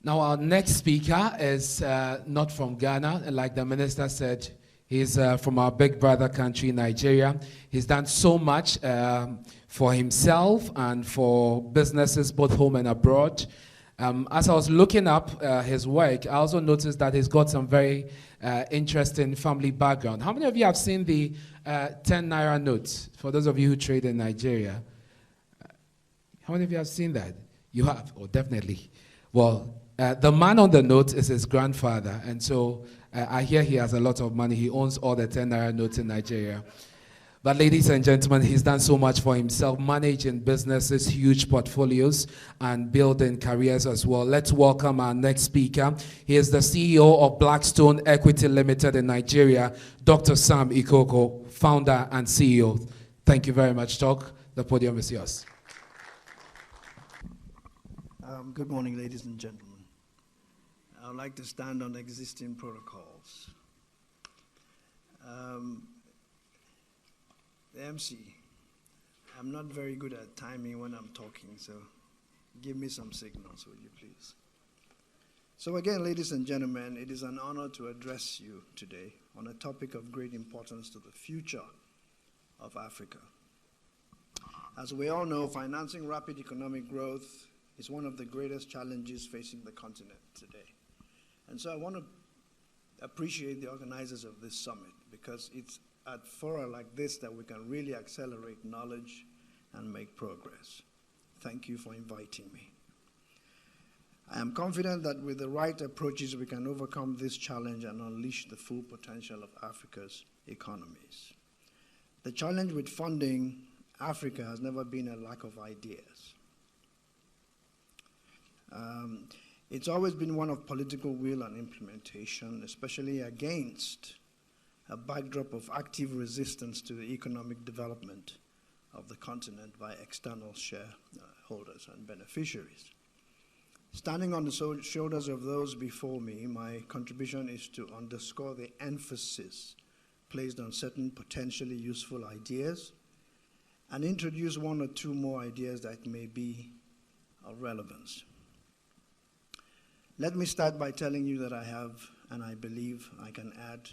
Now, our next speaker is not from Ghana. Like the minister said, he's from our big brother country, Nigeria. He's done so much for himself and for businesses both home and abroad. As I was looking up his work, I also noticed that he's got some very interesting family background. How many of you have seen the 10 Naira notes? For those of you who trade in Nigeria. How many of you have seen that? You have? Oh, definitely. Well, the man on the note is his grandfather, and so I hear he has a lot of money. He owns all the 10 Naira notes in Nigeria. But ladies and gentlemen, he's done so much for himself, managing businesses, huge portfolios, and building careers as well. Let's welcome our next speaker. He is the CEO of Blackstone Equity Limited in Nigeria, Dr. Sam Ikoku, founder and CEO. Thank you very much, Doc. The podium is yours. Good morning, ladies and gentlemen. I would like to stand on existing protocols. The MC, I'm not very good at timing when I'm talking, so give me some signals, would you please? So again, ladies and gentlemen, it is an honor to address you today on a topic of great importance to the future of Africa. As we all know, financing rapid economic growth is one of the greatest challenges facing the continent today. And so I want to appreciate the organizers of this summit, because it's at fora like this that we can really accelerate knowledge and make progress. Thank you for inviting me. I am confident that with the right approaches, we can overcome this challenge and unleash the full potential of Africa's economies. The challenge with funding Africa has never been a lack of ideas. It's always been one of political will and implementation, especially against a backdrop of active resistance to the economic development of the continent by external shareholders and beneficiaries. Standing on the shoulders of those before me, my contribution is to underscore the emphasis placed on certain potentially useful ideas and introduce one or two more ideas that may be of relevance. Let me start by telling you that I have, and I believe I can add,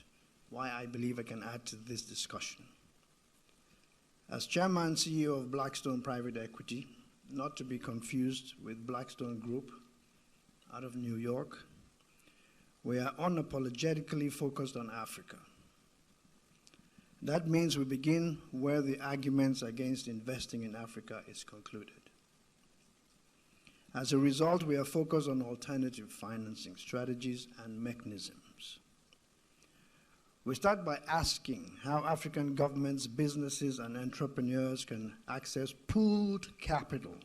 why I believe I can add to this discussion. As Chairman and CEO of Blackstone Private Equity, not to be confused with Blackstone Group out of New York, we are unapologetically focused on Africa. That means we begin where the arguments against investing in Africa is concluded. As a result, we are focused on alternative financing strategies and mechanisms. We start by asking how African governments, businesses, and entrepreneurs can access pooled capital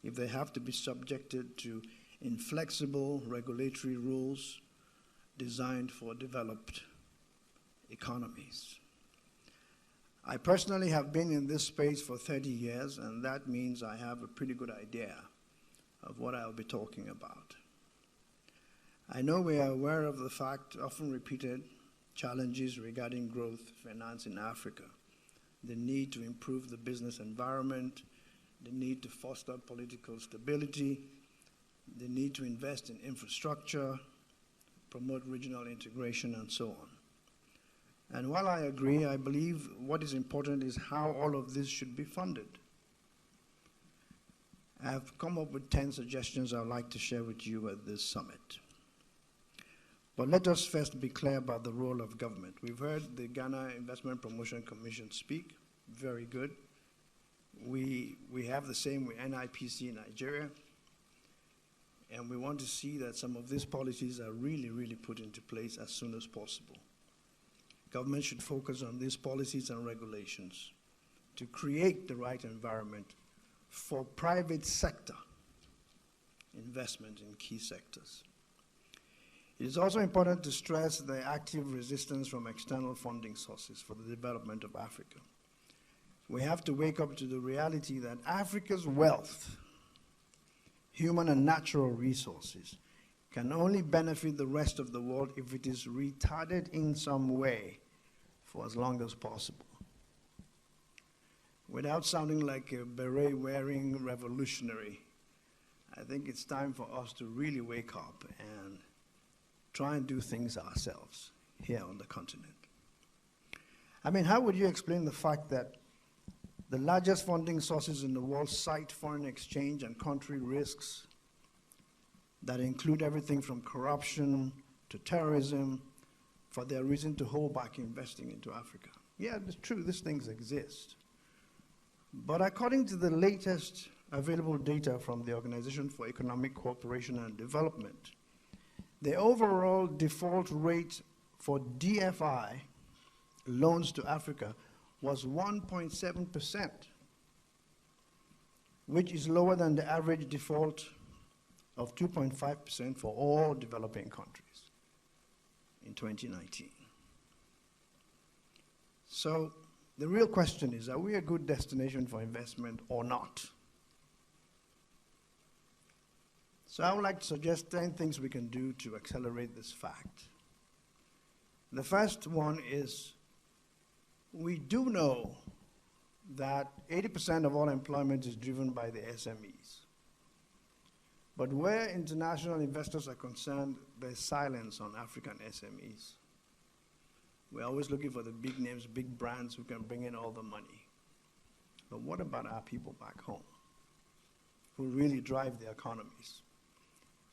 if they have to be subjected to inflexible regulatory rules designed for developed economies. I personally have been in this space for 30 years, and that means I have a pretty good idea of what I'll be talking about. I know we are aware of the fact, often repeated, challenges regarding growth finance in Africa, the need to improve the business environment, the need to foster political stability, the need to invest in infrastructure, promote regional integration, and so on. And while I agree, I believe what is important is how all of this should be funded. I have come up with 10 suggestions I'd like to share with you at this summit. But let us first be clear about the role of government. We've heard the Ghana Investment Promotion Commission speak, very good. We have the same with NIPC in Nigeria, and we want to see that some of these policies are really, really put into place as soon as possible. Government should focus on these policies and regulations to create the right environment for private sector investment in key sectors. It is also important to stress the active resistance from external funding sources for the development of Africa. We have to wake up to the reality that Africa's wealth, human and natural resources, can only benefit the rest of the world if it is retarded in some way for as long as possible. Without sounding like a beret-wearing revolutionary, I think it's time for us to really wake up and try and do things ourselves here on the continent. I mean, how would you explain the fact that the largest funding sources in the world cite foreign exchange and country risks that include everything from corruption to terrorism for their reason to hold back investing into Africa? Yeah, it's true, these things exist. But according to the latest available data from the Organization for Economic Cooperation and Development, the overall default rate for DFI loans to Africa was 1.7%, which is lower than the average default of 2.5% for all developing countries in 2019. So the real question is, are we a good destination for investment or not? So I would like to suggest 10 things we can do to accelerate this fact. The first one is, we do know that 80% of all employment is driven by the SMEs. But where international investors are concerned, there's silence on African SMEs. We're always looking for the big names, big brands who can bring in all the money. But what about our people back home who really drive the economies?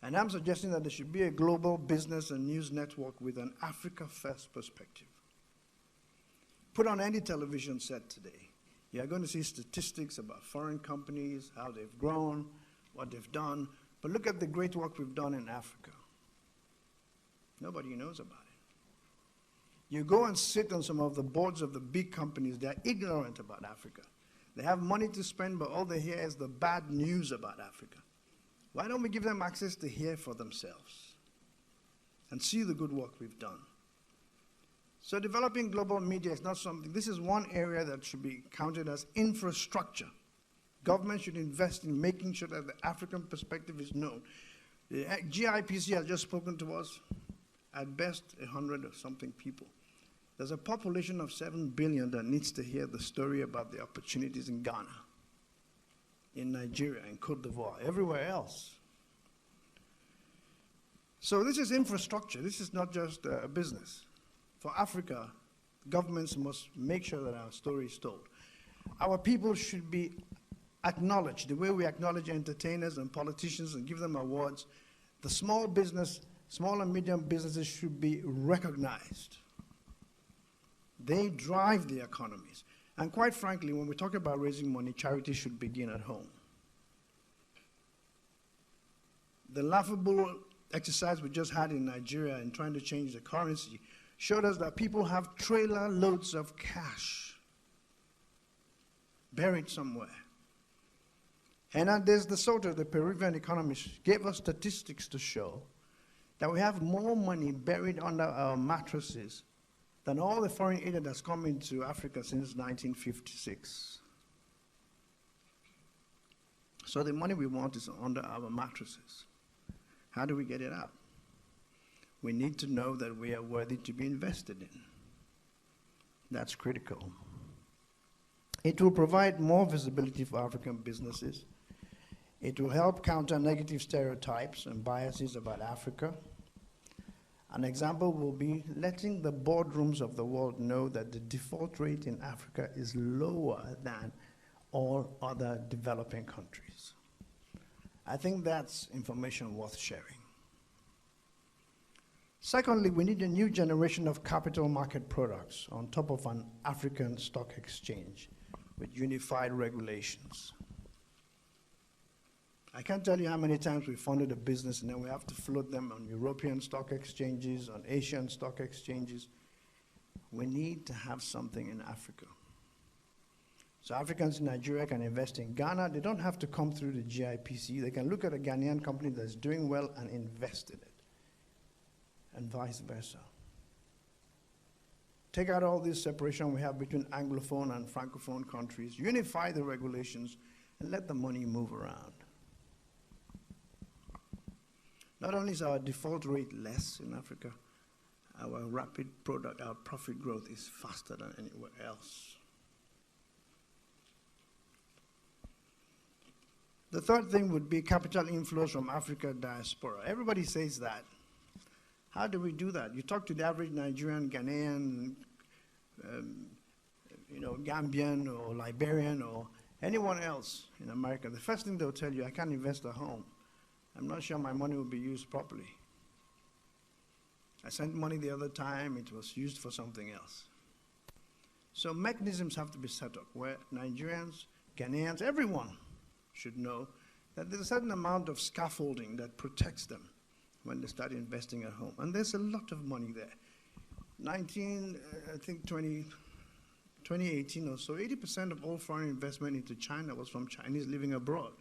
And I'm suggesting that there should be a global business and news network with an Africa-first perspective. Put on any television set today, you're going to see statistics about foreign companies, how they've grown, what they've done. But look at the great work we've done in Africa. Nobody knows about it. You go and sit on some of the boards of the big companies, they're ignorant about Africa. They have money to spend, but all they hear is the bad news about Africa. Why don't we give them access to hear for themselves and see the good work we've done? So developing global media is not something, this is one area that should be counted as infrastructure. Government should invest in making sure that the African perspective is known. The GIPC has just spoken to us, at best 100 or something people. There's a population of 7 billion that needs to hear the story about the opportunities in Ghana, in Nigeria, in Cote d'Ivoire, everywhere else. So this is infrastructure. This is not just a business. For Africa, governments must make sure that our story is told. Our people should be acknowledged the way we acknowledge entertainers and politicians and give them awards. The small and medium businesses should be recognized. They drive the economies. And quite frankly, when we talk about raising money, charity should begin at home. The laughable exercise we just had in Nigeria in trying to change the currency showed us that people have trailer loads of cash buried somewhere. Hernandez de Soto, the Peruvian economist, gave us statistics to show that we have more money buried under our mattresses than all the foreign aid that's come into Africa since 1956. So the money we want is under our mattresses. How do we get it out? We need to know that we are worthy to be invested in. That's critical. It will provide more visibility for African businesses. It will help counter negative stereotypes and biases about Africa. An example will be letting the boardrooms of the world know that the default rate in Africa is lower than all other developing countries. I think that's information worth sharing. Secondly, we need a new generation of capital market products on top of an African stock exchange with unified regulations. I can't tell you how many times we funded a business and then we have to float them on European stock exchanges, on Asian stock exchanges. We need to have something in Africa. So Africans in Nigeria can invest in Ghana. They don't have to come through the GIPC. They can look at a Ghanaian company that's doing well and invest in it, and vice versa. Take out all this separation we have between Anglophone and Francophone countries, unify the regulations, and let the money move around. Not only is our default rate less in Africa, our our profit growth is faster than anywhere else. The third thing would be capital inflows from Africa diaspora. Everybody says that. How do we do that? You talk to the average Nigerian, Ghanaian, Gambian or Liberian or anyone else in America, the first thing they'll tell you, I can't invest at home. I'm not sure my money will be used properly. I sent money the other time, it was used for something else. So mechanisms have to be set up where Nigerians, Ghanaians, everyone should know that there's a certain amount of scaffolding that protects them when they start investing at home. And there's a lot of money there. 2018 or so, 80% of all foreign investment into China was from Chinese living abroad.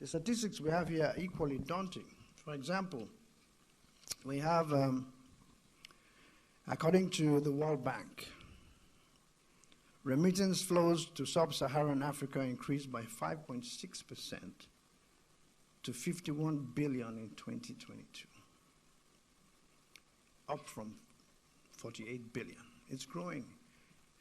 The statistics we have here are equally daunting. For example, we have, according to the World Bank, remittance flows to sub-Saharan Africa increased by 5.6% to 51 billion in 2022, up from 48 billion. It's growing,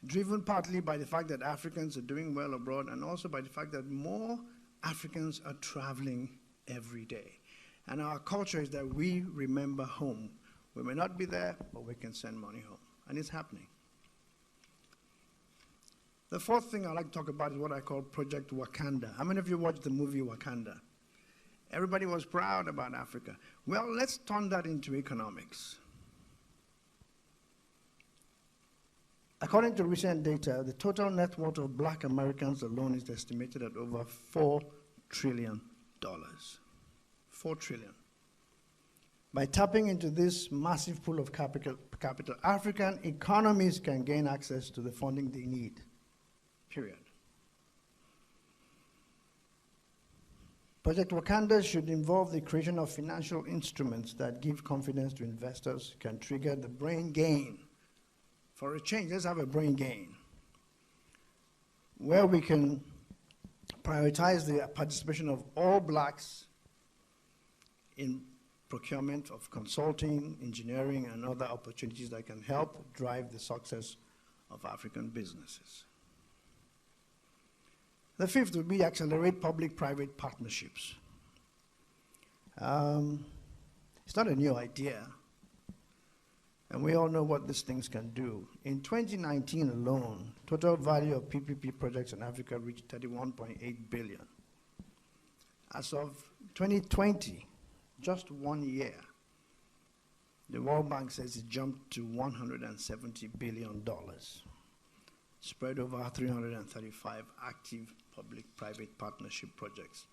driven partly by the fact that Africans are doing well abroad and also by the fact that more Africans are traveling every day. And our culture is that we remember home. We may not be there, but we can send money home. And it's happening. The fourth thing I'd like to talk about is what I call Project Wakanda. How many of you watched the movie Wakanda? Everybody was proud about Africa. Well, let's turn that into economics. According to recent data, the total net worth of black Americans alone is estimated at over $4 trillion. $4 trillion. By tapping into this massive pool of capital, African economies can gain access to the funding they need, period. Project Wakanda should involve the creation of financial instruments that give confidence to investors, can trigger the brain gain. For a change, let's have a brain gain, where we can prioritize the participation of all blacks in procurement of consulting, engineering, and other opportunities that can help drive the success of African businesses. The fifth would be accelerate public-private partnerships. It's not a new idea, and we all know what these things can do. In 2019 alone, total value of PPP projects in Africa reached 31.8 billion. As of 2020, just 1 year, the World Bank says it jumped to $170 billion, spread over 335 active public-private partnership projects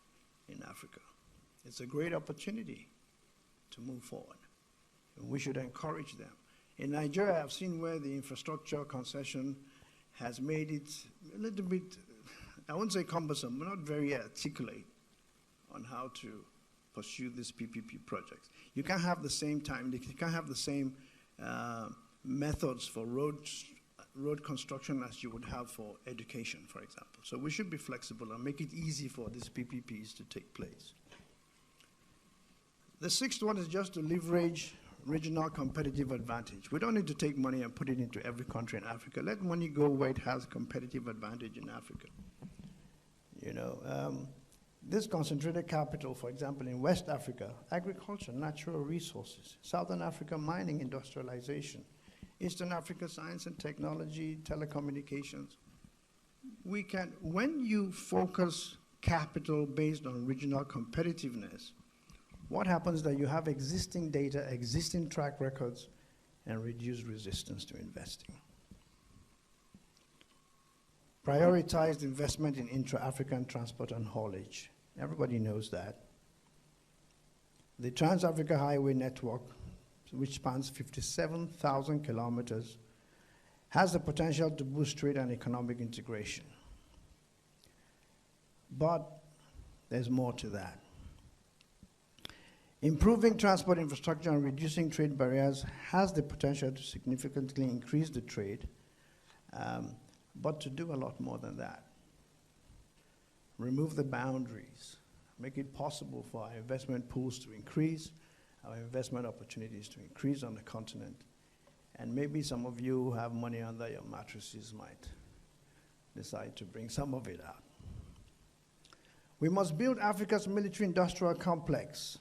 in Africa. It's a great opportunity to move forward, and we should encourage them. In Nigeria, I've seen where the infrastructure concession has made it a little bit, I won't say cumbersome, but not very articulate on how to pursue these PPP projects. You can't have the same time, you can't have the same methods for road construction as you would have for education, for example. So we should be flexible and make it easy for these PPPs to take place. The sixth one is just to leverage regional competitive advantage. We don't need to take money and put it into every country in Africa. Let money go where it has competitive advantage in Africa. You know, this concentrated capital, for example, in West Africa, agriculture, natural resources, Southern Africa, mining, industrialization, Eastern Africa, science and technology, telecommunications. We can, when you focus capital based on regional competitiveness, what happens is that you have existing data, existing track records, and reduce resistance to investing. Prioritized investment in intra-African transport and haulage. Everybody knows that. The Trans-Africa Highway Network, which spans 57,000 kilometers, has the potential to boost trade and economic integration. But there's more to that. Improving transport infrastructure and reducing trade barriers has the potential to significantly increase the trade, but to do a lot more than that. Remove the boundaries, make it possible for our investment pools to increase, our investment opportunities to increase on the continent, and maybe some of you who have money under your mattresses might decide to bring some of it out. We must build Africa's military-industrial complex.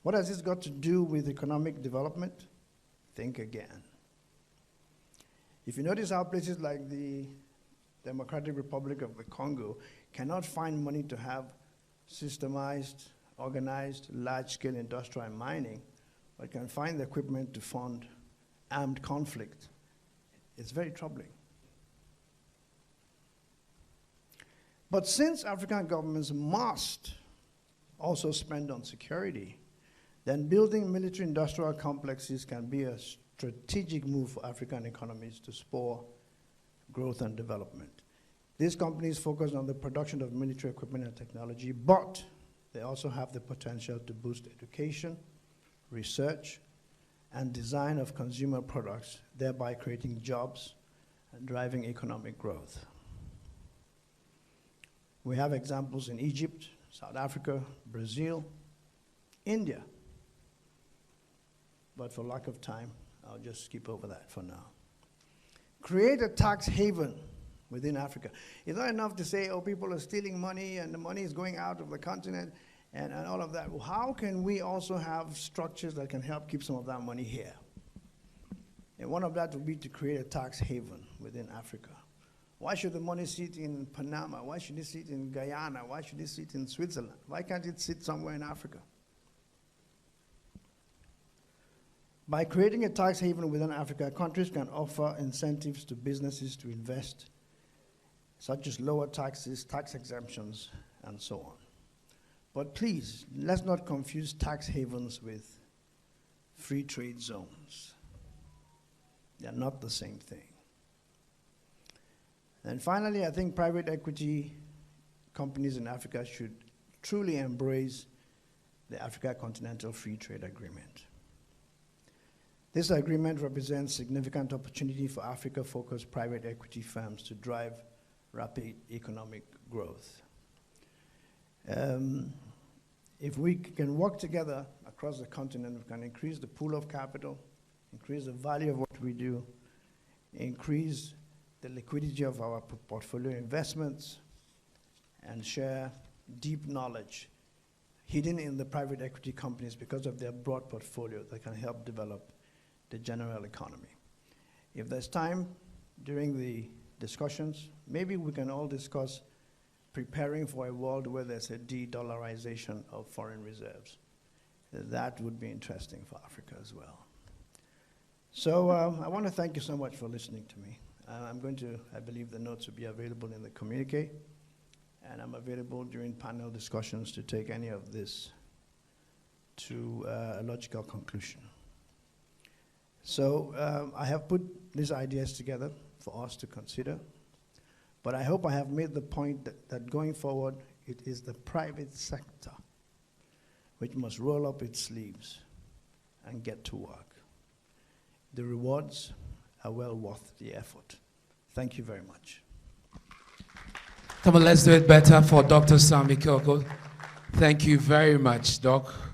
What has this got to do with economic development? Think again. If you notice how places like the Democratic Republic of the Congo cannot find money to have systemized, organized, large-scale industrial and mining, but can find the equipment to fund armed conflict, it's very troubling. But since African governments must also spend on security, then building military-industrial complexes can be a strategic move for African economies to spur growth and development. These companies focus on the production of military equipment and technology, but they also have the potential to boost education, research, and design of consumer products, thereby creating jobs and driving economic growth. We have examples in Egypt, South Africa, Brazil, India. But for lack of time, I'll just skip over that for now. Create a tax haven within Africa. It's not enough to say, oh, people are stealing money and the money is going out of the continent and all of that. Well, how can we also have structures that can help keep some of that money here? And one of that would be to create a tax haven within Africa. Why should the money sit in Panama? Why should it sit in Guyana? Why should it sit in Switzerland? Why can't it sit somewhere in Africa? By creating a tax haven within Africa, countries can offer incentives to businesses to invest, such as lower taxes, tax exemptions, and so on. But please, let's not confuse tax havens with free trade zones. They're not the same thing. And finally, I think private equity companies in Africa should truly embrace the Africa Continental Free Trade Agreement. This agreement represents significant opportunity for Africa-focused private equity firms to drive rapid economic growth. If we can work together across the continent, we can increase the pool of capital, increase the value of what we do, increase the liquidity of our portfolio investments, and share deep knowledge hidden in the private equity companies because of their broad portfolio that can help develop the general economy. If there's time during the discussions, maybe we can all discuss preparing for a world where there's a de-dollarization of foreign reserves. That would be interesting for Africa as well. So I want to thank you so much for listening to me. I'm going to, I believe the notes will be available in the communique, and I'm available during panel discussions to take any of this to a logical conclusion. So I have put these ideas together for us to consider, but I hope I have made the point that going forward, it is the private sector which must roll up its sleeves and get to work. The rewards are well worth the effort. Thank you very much. Come on, let's do it better for Dr. Sam Ikoku. Thank you very much, Doc.